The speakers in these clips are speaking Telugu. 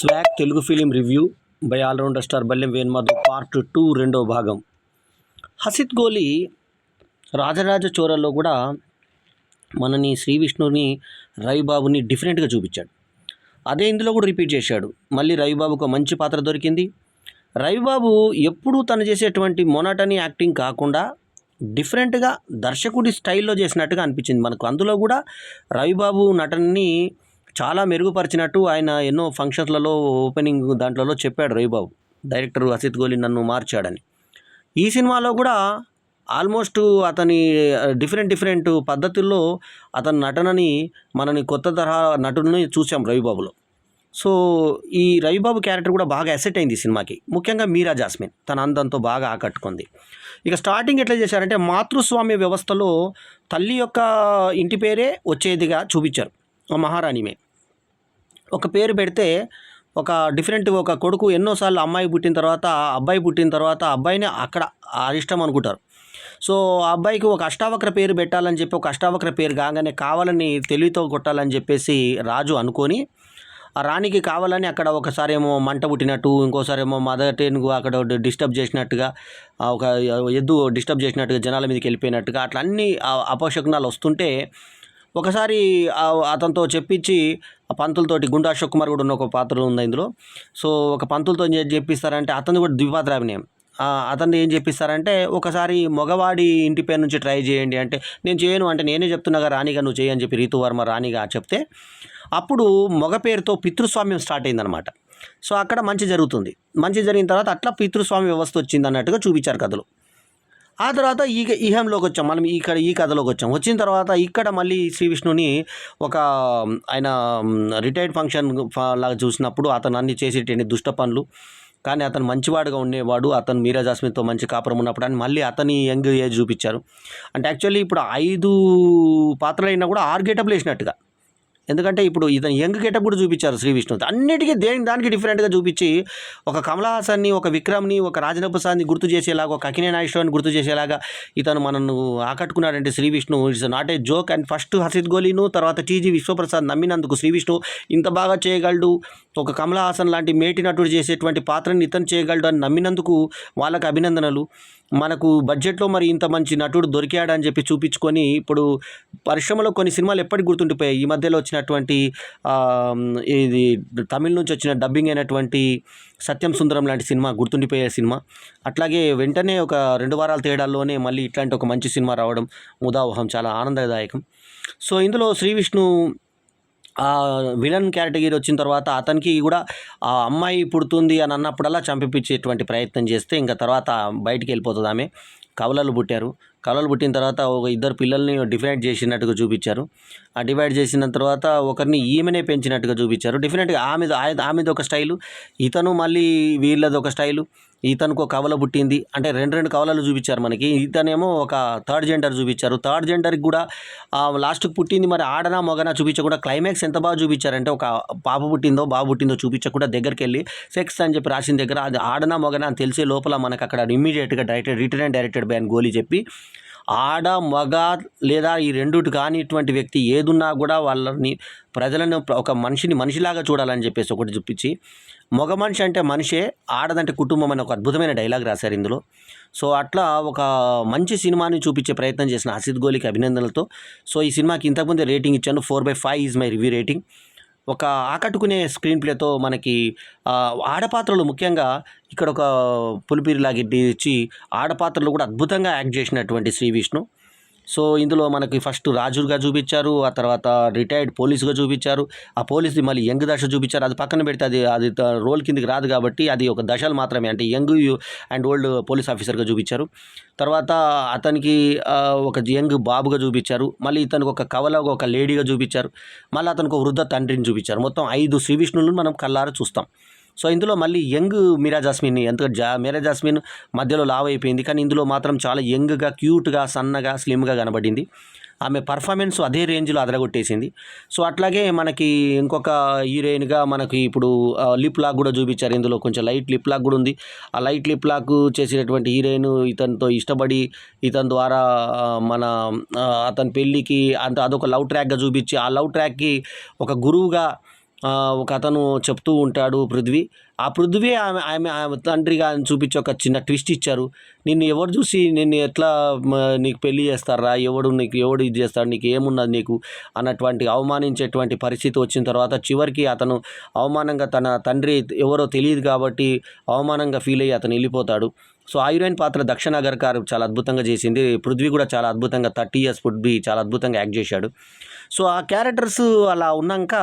Swag Telugu film review by allrounder star Ballem Venumadhav part 2 రెండో భాగం. హసిత్ గోలి రాజరాజ చోరల్లో కూడా మనని శ్రీ విష్ణుని రవిబాబుని డిఫరెంట్గా చూపించాడు. అదే ఇందులో కూడా రిపీట్ చేశాడు. మళ్ళీ రవిబాబుకు మంచి పాత్ర దొరికింది. రవిబాబు ఎప్పుడూ తను చేసేటువంటి మొనటని యాక్టింగ్ కాకుండా డిఫరెంట్గా దర్శకుడి స్టైల్లో చేసినట్టుగా అనిపించింది మనకు. అందులో కూడా రవిబాబు నటనని చాలా మెరుగుపరిచినట్టు ఆయన ఎన్నో ఫంక్షన్స్లలో ఓపెనింగ్ దాంట్లో చెప్పాడు రవిబాబు. డైరెక్టర్ హసిత్ గోలి నన్ను మార్చాడని. ఈ సినిమాలో కూడా ఆల్మోస్ట్ అతని డిఫరెంట్ పద్ధతుల్లో అతని నటనని మనని కొత్త తరహా నటుని చూసాం రవిబాబులో. సో ఈ రవిబాబు క్యారెక్టర్ కూడా బాగా అసెట్ అయింది ఈ సినిమాకి. ముఖ్యంగా మీరా జాస్మిన్ తన అందంతో బాగా ఆకట్టుకుంది. ఇక స్టార్టింగ్ ఎట్లా చేశారంటే మాతృస్వామ్య వ్యవస్థలో తల్లి యొక్క ఇంటి పేరే వచ్చేదిగా చూపించారు. మహారాణిమే ఒక పేరు పెడితే ఒక ఒక కొడుకు ఎన్నోసార్లు అమ్మాయి పుట్టిన తర్వాత అబ్బాయి పుట్టిన తర్వాత అబ్బాయిని అక్కడ అరిష్టం అనుకుంటారు. సో ఆ అబ్బాయికి ఒక అష్టావక్ర పేరు పెట్టాలని చెప్పి ఒక అష్టావక్ర పేరు కాగానే కావాలని తెలివితో కొట్టాలని చెప్పేసి రాజు అనుకొని ఆ రాణికి కావాలని అక్కడ ఒకసారి ఏమో మంట పుట్టినట్టు, ఇంకోసారి ఏమో మదర్ టెన్కు అక్కడ డిస్టర్బ్ చేసినట్టుగా, ఒక ఎద్దు డిస్టర్బ్ చేసినట్టుగా, జనాల మీదకి వెళ్ళిపోయినట్టుగా అట్లా అన్ని అపశకునాలు వస్తుంటే ఒకసారి అతనితో చెప్పించి ఆ పంతులతోటి గుండా అశోక్ కుమార్ కూడా ఉన్న ఒక పాత్ర ఉంది ఇందులో. సో ఒక పంతులతో చెప్పిస్తారంటే అతను కూడా ద్విపాత్రాభినయం. అతన్ని ఏం చెప్పిస్తారంటే ఒకసారి మగవాడి ఇంటి పేరు నుంచి ట్రై చేయండి అంటే నేను చేయను అంటే నేనే చెప్తున్నాగా రాణిగా నువ్వు చేయని చెప్పి రీతువర్మ రాణిగా చెప్తే అప్పుడు మగ పేరుతో పితృస్వామ్యం స్టార్ట్ అయిందనమాట. సో అక్కడ మంచి జరుగుతుంది. మంచి జరిగిన తర్వాత అట్లా పితృస్వామ్య వ్యవస్థ వచ్చింది అన్నట్టుగా చూపించారు కథలు. ఆ తర్వాత ఈహంలోకి వచ్చాం మనం. ఈ కథలోకి వచ్చాం. వచ్చిన తర్వాత ఇక్కడ మళ్ళీ శ్రీ విష్ణుని ఒక ఆయన రిటైర్డ్ ఫంక్షన్ లాగా చూసినప్పుడు అతను అన్ని చేసేటండి దుష్ట పనులు, కానీ అతను మంచివాడుగా ఉండేవాడు. అతను మీరా జాస్మిన్తో మంచి కాపురం ఉన్నప్పుడు అని మళ్ళీ అతని యంగ్ ఏజ్ చూపించారు. అంటే యాక్చువల్లీ ఇప్పుడు 5 పాత్రలు అయినా కూడా 6 గెటప్లు వేసినట్టుగా. ఎందుకంటే ఇప్పుడు ఇతను యంగ్ గెటప్ కూడా చూపించారు శ్రీ విష్ణు. అన్నిటికీ దానికి డిఫరెంట్గా చూపించి ఒక కమల్ హాసన్ని, ఒక విక్రమ్ని, ఒక రాజేంద్ర ప్రసాద్ని గుర్తు చేసేలాగా, ఒక అక్కినేని నాగేశ్వరరావుని గుర్తు చేసేలాగా ఇతను మనను ఆకట్టుకున్నాడంటే Sree Vishnu it's not a joke. And first Hasith గోలీను తర్వాత టీజీ విశ్వప్రసాద్ నమ్మినందుకు శ్రీ విష్ణు ఇంత బాగా చేయగలడు, ఒక కమల్ హాసన్ లాంటి మేటి నటుడు చేసేటువంటి పాత్రని ఇతను చేయగలడు అని నమ్మినందుకు వాళ్ళకి అభినందనలు. మనకు బడ్జెట్లో మరి ఇంత మంచి నటుడు దొరికాడని చెప్పి చూపించుకొని ఇప్పుడు పరిశ్రమలో కొన్ని సినిమాలు ఎప్పటికి గుర్తుండిపోయాయి. ఈ మధ్యలో వచ్చినటువంటి ఇది తమిళ నుంచి వచ్చిన డబ్బింగ్ అయినటువంటి సత్యం సుందరం లాంటి సినిమా గుర్తుండిపోయే సినిమా. అట్లాగే వెంటనే ఒక 2 వారాల తేడాల్లోనే మళ్ళీ ఇట్లాంటి ఒక మంచి సినిమా రావడం ముదావహం, చాలా ఆనందదాయకం. సో ఇందులో శ్రీ విష్ణు విలన్ కేటగిరీ వచ్చిన తర్వాత అతనికి కూడా ఆ అమ్మాయి పుడుతుంది అని అన్నప్పుడల్లా చంపించేటువంటి ప్రయత్నం చేస్తే ఇంకా తర్వాత బయటికి వెళ్ళిపోతుంది ఆమె. కవలలు పుట్టిన తర్వాత ఒక 2 పిల్లల్ని డివైడ్ చేసినట్టుగా చూపించారు. ఆ డివైడ్ చేసిన తర్వాత ఒకరిని ఈమెనే పెంచినట్టుగా చూపించారు. డిఫరెంట్గా ఆమెది ఒక స్టైలు, ఇతను మళ్ళీ వీళ్ళది ఒక స్టైలు. ఇతనికి ఒక కవల పుట్టింది అంటే 2 కవలలు చూపించారు మనకి. ఇతనేమో ఒక థర్డ్ జెండర్ చూపించారు. థర్డ్ జెండర్కి కూడా లాస్ట్కి పుట్టింది మరి ఆడనా మొగనా చూపించకుండా క్లైమాక్స్ ఎంత బాగా చూపించారంటే ఒక పాప పుట్టిందో బాబు పుట్టిందో చూపించకుండా దగ్గరికి వెళ్ళి సెక్స్ అని చెప్పి రాసిన దగ్గర అది ఆడనా మొగనా అని తెలిసే లోపల మనకు అక్కడ ఇమ్మీడియట్గా రిటర్న్ అండ్ డైరెక్టెడ్ బై అని గోలీ చెప్పి ఆడ మగ లేదా ఈ రెండుటి కానిటువంటి వ్యక్తి ఏదున్నా కూడా వాళ్ళని ప్రజలను ఒక మనిషిలాగా చూడాలని చెప్పేసి ఒకటి చూపించి మగ మనిషి అంటే మనిషే, ఆడదంటే కుటుంబం అని ఒక అద్భుతమైన డైలాగ్ రాశారు ఇందులో. సో అట్లా ఒక మంచి సినిమాని చూపించే ప్రయత్నం చేసిన హసిత్ గోలికి అభినందనలతో. సో ఈ సినిమాకి ఇంతకుముందే రేటింగ్ ఇచ్చాను. 4/5 ఈజ్ మై రివ్యూ రేటింగ్. ఒక ఆకట్టుకునే స్క్రీన్ ప్లేతో మనకి ఆడపాత్రలు ముఖ్యంగా ఇక్కడ ఒక పులిపిరిలాగా ఇచ్చి ఆడపాత్రలు కూడా అద్భుతంగా యాక్ట్ చేసినటువంటి శ్రీ విష్ణు. సో ఇందులో మనకి ఫస్ట్ రాజుగా చూపించారు, ఆ తర్వాత రిటైర్డ్ పోలీసుగా చూపించారు. ఆ పోలీస్ది మళ్ళీ యంగ్ దశ చూపించారు. అది పక్కన పెడితే అది రోల్ కిందికి రాదు కాబట్టి అది ఒక దశలు మాత్రమే, అంటే యంగ్ అండ్ ఓల్డ్ పోలీస్ ఆఫీసర్గా చూపించారు. తర్వాత అతనికి ఒక యంగ్ బాబుగా చూపించారు. మళ్ళీ ఇతనికి ఒక కవలగా ఒక లేడీగా చూపించారు. మళ్ళీ అతనికి ఒక వృద్ధ తండ్రిని చూపించారు. మొత్తం 5 శ్రీ విష్ణులను మనం కళ్ళారా చూస్తాం. సో ఇందులో మళ్ళీ యంగ్ మీరా జాస్మిన్ని, మీరా జాస్మిన్ మధ్యలో లావ్ అయిపోయింది, కానీ ఇందులో మాత్రం చాలా యంగ్గా, క్యూట్గా, సన్నగా, స్లిమ్గా కనబడింది. ఆమె పర్ఫార్మెన్స్ అదే రేంజ్లో అదరగొట్టేసింది. సో అట్లాగే మనకి ఇంకొక హీరోయిన్గా మనకి ఇప్పుడు లిప్ లాక్ కూడా చూపించారు. ఇందులో కొంచెం లైట్ లిప్ లాక్ కూడా ఉంది. ఆ లైట్ లిప్ లాక్ చేసేటటువంటి హీరోయిన్ ఇతనితో ఇష్టపడి ఇతని ద్వారా మన అతని పెళ్ళికి అదొక లవ్ ట్రాక్గా చూపించి ఆ లవ్ ట్రాక్కి ఒక గురువుగా ఒక అతను చెప్తూ ఉంటాడు పృథ్వీ. ఆ పృథ్వీ ఆమె తండ్రిగా చూపించి ఒక చిన్న ట్విస్ట్ ఇచ్చారు. నిన్ను ఎవరు చూసి నిన్ను ఎట్లా నీకు పెళ్లి చేస్తారా, ఎవడు ఇది చేస్తాడు, నీకు ఏమున్నది నీకు అన్నటువంటి అవమానించేటువంటి పరిస్థితి వచ్చిన తర్వాత చివరికి అతను అవమానంగా తన తండ్రి ఎవరో తెలియదు కాబట్టి అవమానంగా ఫీల్ అయ్యి అతను వెళ్ళిపోతాడు. సో ఆ హీరోయిన్ పాత్ర దక్షిణ అగర్కర్ చాలా అద్భుతంగా చేసింది. పృథ్వీ కూడా చాలా అద్భుతంగా 30 years పృథ్వీ చాలా అద్భుతంగా యాక్ట్ చేశాడు. సో ఆ క్యారెక్టర్స్ అలా ఉన్నాక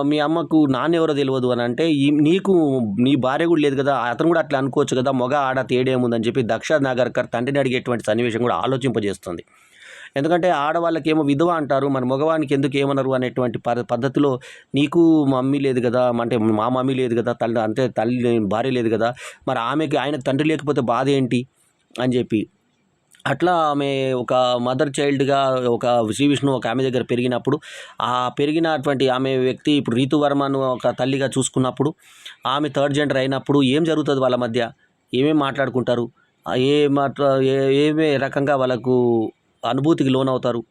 మీ అమ్మకు నాన్నెవరో తెలియదు అని అంటే నీకు నీ భార్య కూడా లేదు కదా, అతను కూడా అట్లా అనుకోవచ్చు కదా, మగ ఆడ తేడేముందని చెప్పి దక్షిణ అగర్కర్ తండ్రిని అడిగేటువంటి సన్నివేశం కూడా ఆలోచింపజేస్తుంది. ఎందుకంటే ఆడవాళ్ళకేమో విధవ అంటారు, మరి మగవానికి ఎందుకు ఏమన్నారు అనేటువంటి పద్ధతిలో నీకు మమ్మీ లేదు కదా, అంటే మా మమ్మీ లేదు కదా, తల్లి భార్య లేదు కదా, మరి ఆమెకి ఆయనకు తండ్రి లేకపోతే బాధ ఏంటి అని చెప్పి అట్లా ఆమె ఒక మదర్ చైల్డ్గా ఒక శ్రీ విష్ణు ఒక ఆమె దగ్గర పెరిగినప్పుడు ఆ పెరిగినటువంటి ఆమె వ్యక్తి ఇప్పుడు రీతువర్మను ఒక తల్లిగా చూసుకున్నప్పుడు ఆమె థర్డ్ జెండర్ అయినప్పుడు ఏం జరుగుతుంది వాళ్ళ మధ్య, ఏమేమి మాట్లాడుకుంటారు, ఏమే రకంగా వాళ్ళకు అనుభూతికి లోనవుతారు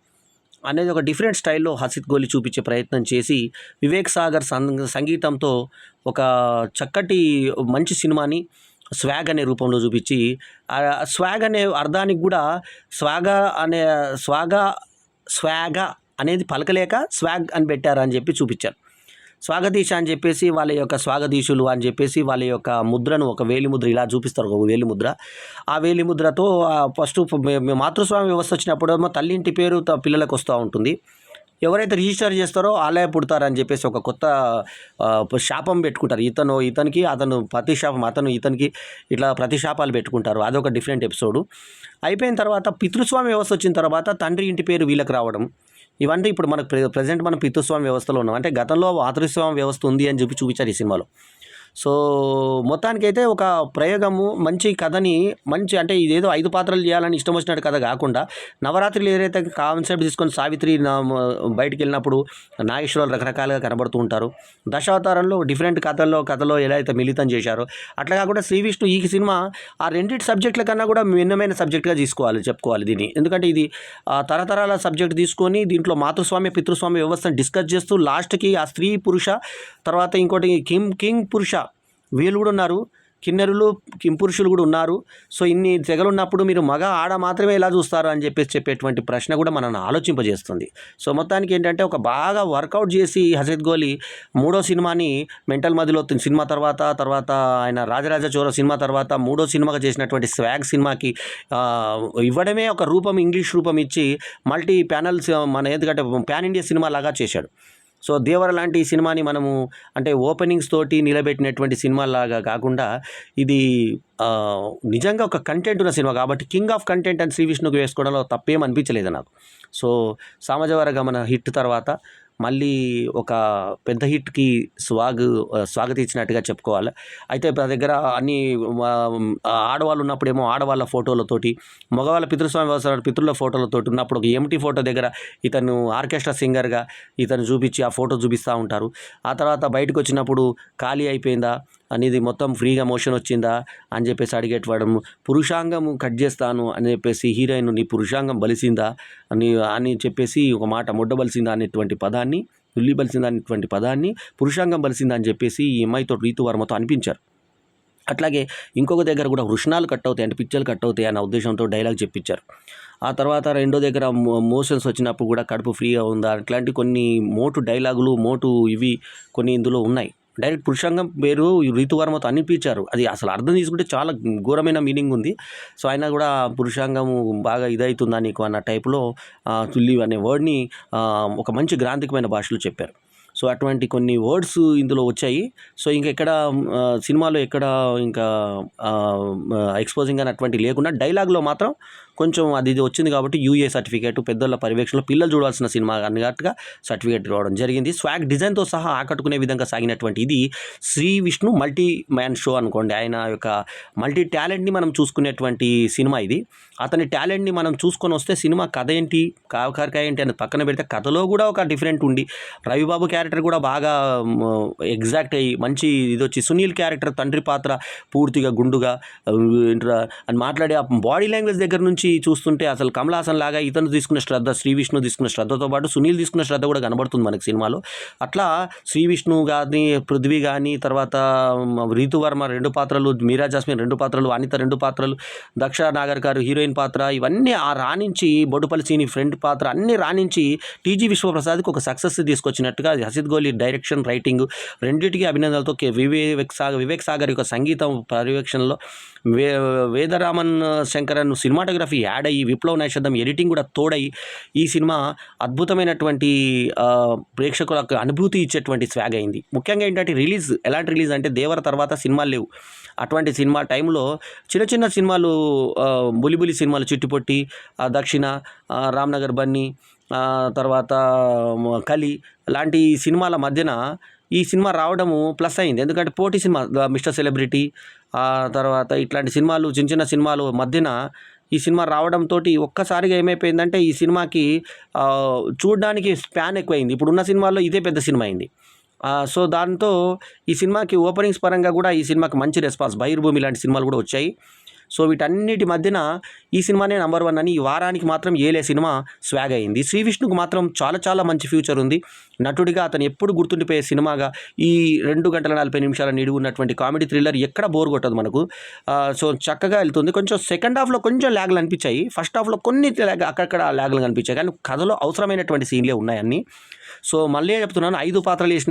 అనేది ఒక డిఫరెంట్ స్టైల్లో హసిత్ గోలి చూపించే ప్రయత్నం చేసి వివేక్ సాగర్ సంగీతంతో ఒక చక్కటి మంచి సినిమాని స్వాగ్ అనే రూపంలో చూపించి స్వాగ్ అనే అర్థానికి కూడా స్వాగ అనేది పలకలేక స్వాగ్ అని పెట్టారని చెప్పి చూపించారు. స్వాగతీశ అని చెప్పేసి వాళ్ళ యొక్క స్వాగతీశులు అని చెప్పేసి వాళ్ళ యొక్క ముద్రను ఒక వేలిముద్ర ఇలా చూపిస్తారు, ఒక వేలిముద్ర. ఆ వేలిముద్రతో ఫస్ట్ మాతృస్వామ్య వ్యవస్థ వచ్చినప్పుడేమో తల్లింటి పేరు పిల్లలకు వస్తూ ఉంటుంది. ఎవరైతే రిజిస్టర్ చేస్తారో వాళ్ళే పుడతారని చెప్పేసి ఒక కొత్త శాపం పెట్టుకుంటారు. ఇతనికి అతను ఇతనికి ఇట్లా ప్రతిశాపాలు పెట్టుకుంటారు. అదొక డిఫరెంట్ ఎపిసోడు. అయిపోయిన తర్వాత పితృస్వామ్య వ్యవస్థ వచ్చిన తర్వాత తండ్రి ఇంటి పేరు వీళ్ళకి రావడం, ఇవంటే ఇప్పుడు మనకు ప్రజెంట్ మనం పితృస్వామ్య వ్యవస్థలో ఉన్నాం. అంటే గతంలో మాతృస్వామ్య వ్యవస్థ ఉంది అని చెప్పి చూపించారు ఈ సినిమాలో. సో మొత్తానికైతే ఒక ప్రయోగము మంచి కథని అంటే ఇదేదో 5 పాత్రలు చేయాలని ఇష్టం వచ్చినట్టు కథ కాకుండా నవరాత్రులు ఏదైతే కాన్సెప్ట్ తీసుకొని సావిత్రి బయటికి వెళ్ళినప్పుడు నాగేశ్వరరావు రకరకాలుగా కనబడుతూ ఉంటారు. దశావతారంలో డిఫరెంట్ కథలో ఎలా అయితే మిళితం చేశారో అట్లా కాకుండా శ్రీ విష్ణు ఈ సినిమా ఆ రెండింటి సబ్జెక్టుల కన్నా కూడా భిన్నమైన సబ్జెక్ట్గా చెప్పుకోవాలి దీన్ని. ఎందుకంటే ఇది తరతరాల సబ్జెక్ట్ తీసుకొని దీంట్లో మాతృస్వామ్య పితృస్వామ్య వ్యవస్థను డిస్కస్ చేస్తూ లాస్ట్కి ఆ స్త్రీ పురుష తర్వాత ఇంకోటి కింగ్ పురుష వీళ్ళు కూడా ఉన్నారు, కిన్నెరులు కింపురుషులు కూడా ఉన్నారు. సో ఇన్ని తెగలున్నప్పుడు మీరు మగ ఆడ మాత్రమే ఎలా చూస్తారు అని చెప్పేటువంటి ప్రశ్న కూడా మనల్ని ఆలోచింపజేస్తుంది. సో మొత్తానికి ఏంటంటే ఒక బాగా వర్కౌట్ చేసి హసిత్ గోలి 3వ సినిమాని మెంటల్ మదిలో సినిమా తర్వాత ఆయన రాజరాజ చోర సినిమా తర్వాత 3వ సినిమాగా చేసినటువంటి స్వాగ్ సినిమాకి ఇవ్వడమే ఒక రూపం, ఇంగ్లీష్ రూపం ఇచ్చి మల్టీ ప్యానల్స్ ఎందుకంటే ప్యాన్ ఇండియా సినిమా లాగా చేశాడు. సో దేవర లాంటి ఈ సినిమాని మనము అంటే ఓపెనింగ్స్ తోటి నిలబెట్టినటువంటి సినిమాలాగా కాకుండా ఇది నిజంగా ఒక కంటెంట్ ఉన్న సినిమా కాబట్టి కింగ్ ఆఫ్ కంటెంట్ అని శ్రీ విష్ణుకు వేసుకోవడంలో తప్పేం అనిపించలేదు నాకు. సో సామాజవర గమన హిట్ తర్వాత మళ్ళీ ఒక పెద్ద హిట్కి స్వాగతించినట్టుగా చెప్పుకోవాలి. అయితే నా దగ్గర అన్ని ఆడవాళ్ళు ఉన్నప్పుడేమో ఆడవాళ్ళ ఫోటోలతోటి, మగవాళ్ళ పితృస్వామి వ్యవస్థ పితృల ఫోటోలతోటి ఉన్నప్పుడు ఒక ఎంటీ ఫోటో దగ్గర ఇతను ఆర్కెస్ట్రా సింగర్గా ఇతను చూపించి ఆ ఫోటో చూపిస్తూ ఉంటారు. ఆ తర్వాత బయటకు వచ్చినప్పుడు ఖాళీ అయిపోయిందా అనేది మొత్తం ఫ్రీగా మోషన్ వచ్చిందా అని చెప్పేసి అడిగేటవాడు, పురుషాంగం కట్ చేస్తాను అని చెప్పేసి హీరోయిన్ నీ పురుషాంగం బలిసిందా అని చెప్పేసి ఒక మాట, ముడ్డ బలిసిందా అనేటువంటి పదాన్ని, ఉల్లి బలిసిందా అనేటువంటి పదాన్ని పురుషాంగం బలిసిందా అని చెప్పేసి ఈ అమ్మాయితో రీతువర్మతో అనిపించారు. అట్లాగే ఇంకొక దగ్గర కూడా వృషణాలు కట్ అవుతాయి అంటే పిక్చర్లు కట్ అవుతాయి అన్న ఉద్దేశంతో డైలాగ్ చెప్పించారు. ఆ తర్వాత రెండో దగ్గర మోషన్స్ వచ్చినప్పుడు కూడా కడుపు ఫ్రీగా ఉందా అట్లాంటి కొన్ని డైలాగులు ఇవి కొన్ని ఇందులో ఉన్నాయి. డైరెక్ట్ పురుషాంగం పేరు రీతువర్మతో అనిపించారు. అది అసలు అర్థం తీసుకుంటే చాలా ఘోరమైన మీనింగ్ ఉంది. సో అయినా కూడా పురుషాంగము బాగా ఇదవుతుందా నీకు అన్న టైప్లో తుల్లి అనే వర్డ్ని ఒక మంచి గ్రాంథికమైన భాషలో చెప్పారు. సో అటువంటి కొన్ని వర్డ్స్ ఇందులో వచ్చాయి. సో ఇంకెక్కడ సినిమాలో ఎక్కడ ఇంకా ఎక్స్పోజింగ్ అని అటువంటి లేకుండా డైలాగ్లో మాత్రం కొంచెం అది వచ్చింది కాబట్టి యూఏ సర్టిఫికేట్ పెద్దల పర్యవేక్షణలో పిల్లలు చూడాల్సిన సినిమా అన్నట్టుగా సర్టిఫికేట్ రావడం జరిగింది. స్వాగ్ డిజైన్తో సహా ఆకట్టుకునే విధంగా సాగినటువంటి ఇది Shri Vishnu multi man show అనుకోండి. ఆయన యొక్క మల్టీ టాలెంట్ని మనం చూసుకునేటువంటి సినిమా ఇది. అతని టాలెంట్ని మనం చూసుకొని వస్తే సినిమా కథ ఏంటి కాకరకాయ ఏంటి అనేది పక్కన పెడితే కథలో కూడా ఒక డిఫరెంట్ ఉండి రవిబాబు క్యారెక్టర్ కూడా బాగా ఎగ్జాక్ట్ అయ్యి మంచి ఇది వచ్చి సునీల్ క్యారెక్టర్ తండ్రి పాత్ర పూర్తిగా గుండుగా అని మాట్లాడే బాడీ లాంగ్వేజ్ దగ్గర నుంచి నుంచి చూస్తుంటే అసలు కమల్ హాసన్ లాగా ఇతను తీసుకున్న శ్రద్ధ, శ్రీ విష్ణు తీసుకున్న శ్రద్ధతో పాటు సునీల్ తీసుకున్న శ్రద్ధ కూడా కనబడుతుంది మనకి సినిమాలో. అట్లా శ్రీ విష్ణు కానీ, పృథ్వీ కానీ, తర్వాత రీతువర్మ 2 పాత్రలు, మీరా జాస్మిన్ 2 పాత్రలు, అనిత 2 పాత్రలు, దక్ష నాగర్ గారు హీరోయిన్ పాత్ర, ఇవన్నీ ఆ రాణించి బొడుపల్లి సీని ఫ్రెండ్ పాత్ర అన్నీ రాణించి టీజీ విశ్వప్రసాద్కి ఒక సక్సెస్ తీసుకొచ్చినట్టుగా హసిత్ గోలి డైరెక్షన్, రైటింగ్ రెండింటికి అభినందనలతో వివేక్ సాగర్ యొక్క సంగీతం పర్యవేక్షణలో వేదరామన్ శంకరన్ సినిమాటోగ్రఫీ యాడ్ అయ్యి, విప్లవ్ నైషధం ఎడిటింగ్ కూడా తోడై ఈ సినిమా అద్భుతమైనటువంటి ప్రేక్షకులకు అనుభూతి ఇచ్చేటువంటి స్వాగ్ అయింది. ముఖ్యంగా ఏంటంటే ఎలాంటి రిలీజ్ అంటే దేవర తర్వాత సినిమాలు లేవు. అటువంటి సినిమా టైంలో చిన్న చిన్న సినిమాలు, బులిబులి సినిమాలు, చిట్టుపొట్టి, దక్షిణ, రామ్నగర్ బన్నీ, తర్వాత కలి లాంటి సినిమాల మధ్యన ఈ సినిమా రావడము ప్లస్ అయింది. ఎందుకంటే పోటీ సినిమా మిస్టర్ సెలబ్రిటీ, తర్వాత ఇట్లాంటి సినిమాలు, చిన్న చిన్న సినిమాలు మధ్యన ఈ సినిమా రావడంతో ఒక్కసారిగా ఏమైపోయిందంటే ఈ సినిమాకి చూడడానికి స్పాన్ ఎక్కువైంది. ఇప్పుడున్న సినిమాల్లో ఇదే పెద్ద సినిమా అయింది. సో దాంతో ఈ సినిమాకి ఓపెనింగ్స్ పరంగా కూడా ఈ సినిమాకి మంచి రెస్పాన్స్, బహిర్భూమి లాంటి సినిమాలు కూడా వచ్చాయి. సో వీటన్నిటి మధ్యన ఈ సినిమానే నంబర్ 1 అని ఈ వారానికి మాత్రం ఏలే సినిమా స్వాగ్ అయింది. శ్రీ విష్ణుకు మాత్రం చాలా చాలా మంచి ఫ్యూచర్ ఉంది. నటుడిగా అతను ఎప్పుడు గుర్తుండిపోయే సినిమాగా ఈ 2 గంటల 40 నిమిషాల నిడివి ఉన్నటువంటి కామెడీ థ్రిల్లర్ ఎక్కడ బోర్ కొట్టదు మనకు. సో చక్కగా వెళ్తుంది. కొంచెం సెకండ్ హాఫ్లో కొంచెం ల్యాగ్లు అనిపించాయి, ఫస్ట్ హాఫ్లో కొన్ని అక్కడక్కడ ల్యాగ్లు కనిపించాయి, కానీ కథలో అవసరమైనటువంటి సీన్లే ఉన్నాయి అన్నీ. సో మళ్ళీ చెప్తున్నాను, 5 పాత్రలు వేసిన